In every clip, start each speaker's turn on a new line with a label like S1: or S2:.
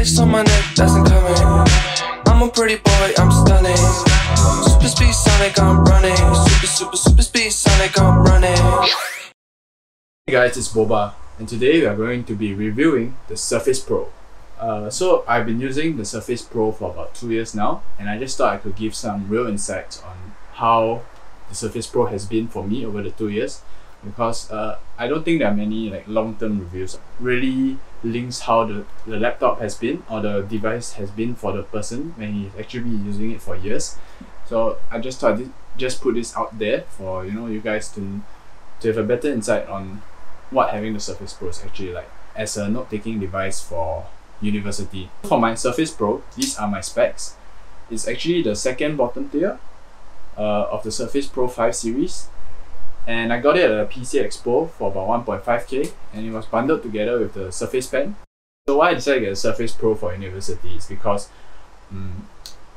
S1: Ice on my neck, that's incoming. I'm a pretty boy, I'm stunning. Super speed Sonic, I'm running. Super speed Sonic, I'm running.
S2: Hey guys, it's Boba, and today we are going to be reviewing the Surface Pro. So I've been using the Surface Pro for about 2 years now, and I just thought I could give some real insights on how the Surface Pro has been for me over the 2 years, because I don't think there are many like long-term reviews really links how the laptop has been or the device has been for the person when he's actually been using it for years. So I just thought I'd just put this out there for you guys to have a better insight on what having the Surface Pro is actually like as a note-taking device for university. For my Surface Pro, these are my specs. It's actually the second bottom tier of the Surface Pro 5 series, and I got it at a PC Expo for about 1.5k, and it was bundled together with the Surface Pen. So why I decided to get a Surface Pro for university is because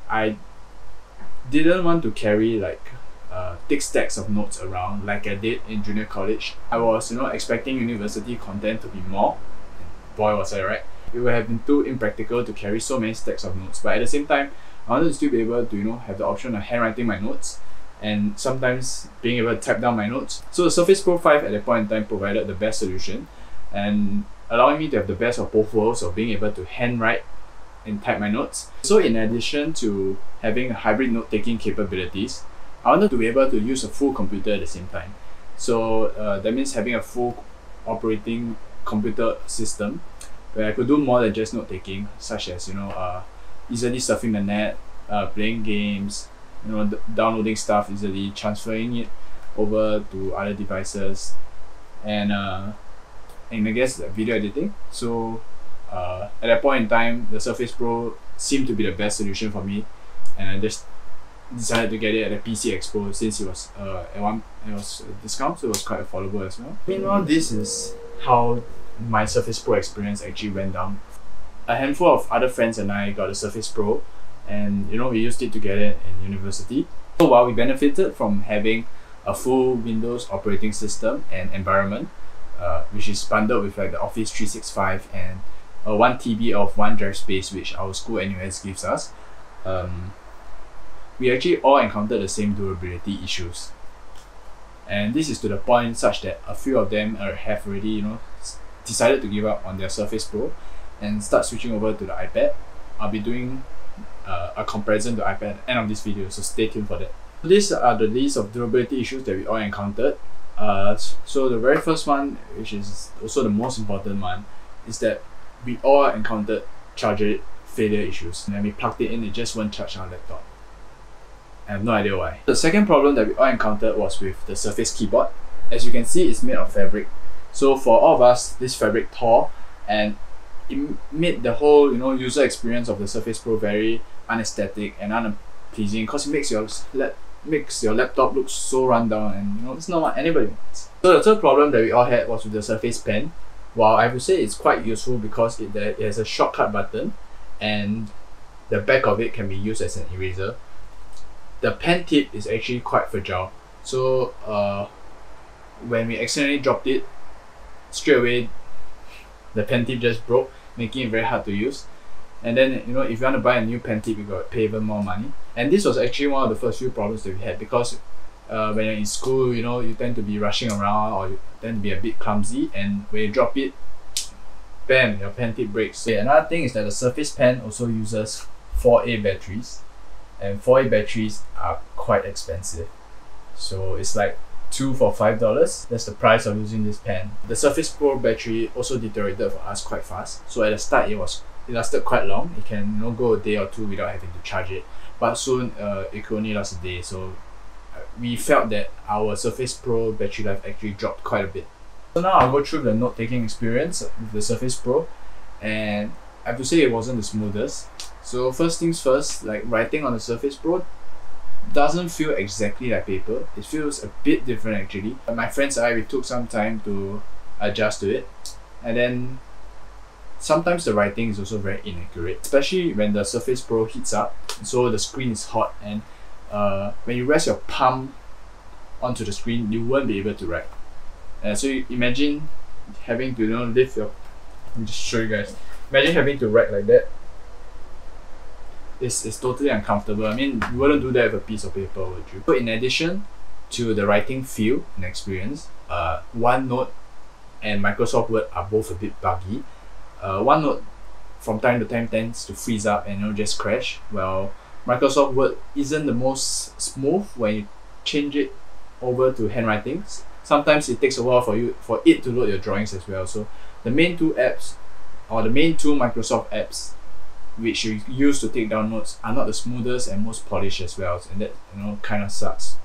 S2: I didn't want to carry like thick stacks of notes around like I did in junior college. I was expecting university content to be more, and boy was I right. It would have been too impractical to carry so many stacks of notes, but at the same time I wanted to still be able to have the option of handwriting my notes and sometimes being able to type down my notes. So the Surface Pro 5 at that point in time provided the best solution and allowing me to have the best of both worlds of being able to handwrite and type my notes. So in addition to having hybrid note-taking capabilities, I wanted to be able to use a full computer at the same time. So that means having a full operating computer system where I could do more than just note-taking, such as easily surfing the net, playing games, downloading stuff easily, transferring it over to other devices, and I guess video editing. So at that point in time, the Surface Pro seemed to be the best solution for me, and I just decided to get it at a PC Expo since it was it was a discount, so it was quite affordable as well. Meanwhile, this is how my Surface Pro experience actually went down. A handful of other friends and I got a Surface Pro, and we used it together in university. So while we benefited from having a full Windows operating system and environment, which is bundled with like the Office 365 and 1 TB of OneDrive space, which our school NUS gives us, we actually all encountered the same durability issues. And this is to the point such that a few of them have already decided to give up on their Surface Pro and start switching over to the iPad. I'll be doing a comparison to iPad at the end of this video, so stay tuned for that. These are the list of durability issues that we all encountered. So the very first one, which is also the most important one, is that we all encountered charger failure issues. When we plugged it in, it just won't charge our laptop. I have no idea why. The second problem that we all encountered was with the Surface keyboard. As you can see, it's made of fabric. So for all of us, this fabric tore, and it made the whole user experience of the Surface Pro very unaesthetic and unpleasing, because it makes your laptop look so run down, and it's not what anybody wants. So the third problem that we all had was with the Surface Pen. While I would say it's quite useful because it has a shortcut button and the back of it can be used as an eraser, the pen tip is actually quite fragile. So when we accidentally dropped it, straight away the pen tip just broke, making it very hard to use. And then if you want to buy a new pen tip, you got to pay even more money. And this was actually one of the first few problems that we had, because when you're in school, you tend to be rushing around, or you tend to be a bit clumsy, and when you drop it, bam, your pen tip breaks. Okay, another thing is that the Surface Pen also uses 4A batteries, and 4A batteries are quite expensive. So it's like 2 for $5. That's the price of using this pen. The Surface Pro battery also deteriorated for us quite fast. So at the start, it lasted quite long. It can go a day or two without having to charge it. But soon, it could only last a day. So we felt that our Surface Pro battery life actually dropped quite a bit. So now I'll go through the note-taking experience with the Surface Pro, and I have to say it wasn't the smoothest. So first things first, like writing on the Surface Pro doesn't feel exactly like paper. It feels a bit different actually. My friends and I, we took some time to adjust to it, and then sometimes the writing is also very inaccurate, especially when the Surface Pro heats up, so the screen is hot, and when you rest your palm onto the screen, you won't be able to write. So you imagine having to lift your, let me just show you guys, Imagine having to write like that. It's totally uncomfortable. I mean, you wouldn't do that with a piece of paper, would you? So in addition to the writing feel and experience, OneNote and Microsoft Word are both a bit buggy. OneNote from time to time tends to freeze up and just crash. Well, Microsoft Word isn't the most smooth when you change it over to handwriting. Sometimes it takes a while for it to load your drawings as well. So the main two apps, or the main two Microsoft apps which you use to take down notes, are not the smoothest and most polished as well, and that kind of sucks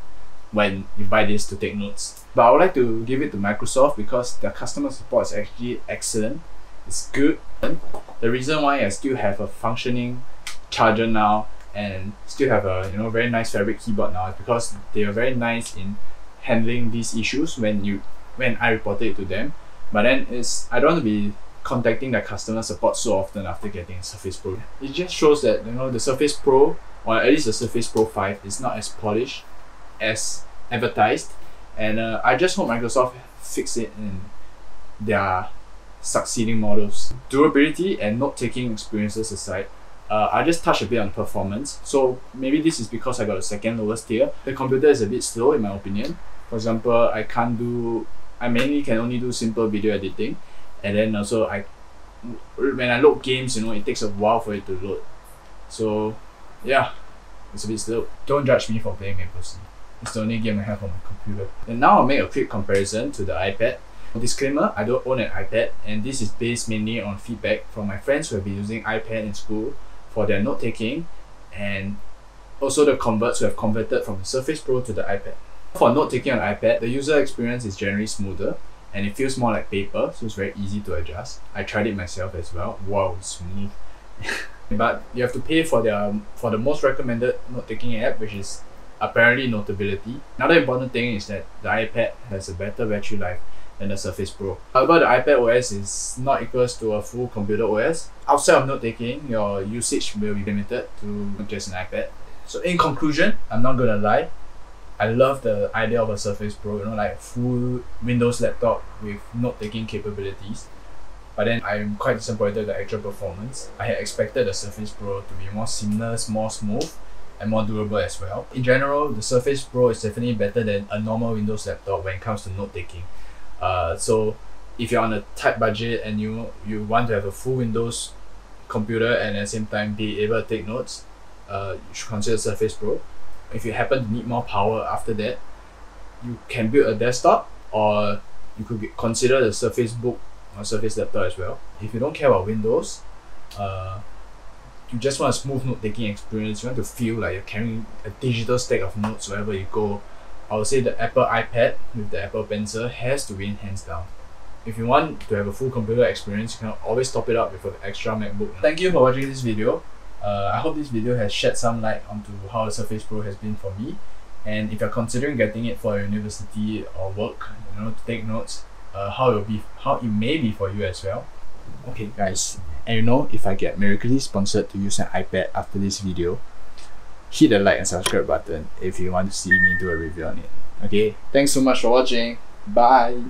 S2: when you buy this to take notes. But I would like to give it to Microsoft because their customer support is actually excellent. It's good. The reason why I still have a functioning charger now and still have a very nice fabric keyboard now is because they are very nice in handling these issues when I reported it to them. But then I don't want to be contacting the customer support so often after getting a Surface Pro. It just shows that the Surface Pro, or at least the Surface Pro 5, is not as polished as advertised, and I just hope Microsoft fix it in their succeeding models. Durability and note-taking experiences aside, I just touched a bit on performance. So maybe this is because I got the second lowest tier. The computer is a bit slow in my opinion. For example, I mainly can only do simple video editing, and then also when I load games, it takes a while for it to load. So yeah, it's a bit slow. Don't judge me for playing Maple Sea. It's the only game I have on my computer. And now I'll make a quick comparison to the iPad. Disclaimer, I don't own an iPad, and this is based mainly on feedback from my friends who have been using iPad in school for their note-taking, and also the converts who have converted from the Surface Pro to the iPad. For note-taking on iPad, the user experience is generally smoother, and it feels more like paper, so it's very easy to adjust. I tried it myself as well. Wow, smooth. But you have to pay for the most recommended note-taking app, which is apparently Notability. Another important thing is that the iPad has a better battery life than the Surface Pro. However, the iPad OS is not equals to a full computer OS. Outside of note-taking, your usage will be limited to just an iPad. So in conclusion, I'm not gonna lie, I love the idea of a Surface Pro, like full Windows laptop with note-taking capabilities. But then I'm quite disappointed with the actual performance. I had expected the Surface Pro to be more seamless, more smooth, and more durable as well. In general, the Surface Pro is definitely better than a normal Windows laptop when it comes to note-taking. So if you're on a tight budget and you want to have a full Windows computer and at the same time be able to take notes, you should consider Surface Pro. If you happen to need more power after that, you can build a desktop, or you could consider the Surface Book or Surface Laptop as well. If you don't care about Windows, you just want a smooth note-taking experience, you want to feel like you're carrying a digital stack of notes wherever you go, I would say the Apple iPad with the Apple Pencil has to win hands down. If you want to have a full computer experience, you can always top it up with an extra MacBook. Thank you for watching this video. I hope this video has shed some light onto how the Surface Pro has been for me. And if you're considering getting it for university or work, to take notes, how it may be for you as well. Okay guys, and if I get miraculously sponsored to use an iPad after this video, hit the like and subscribe button if you want to see me do a review on it. Okay, thanks so much for watching. Bye.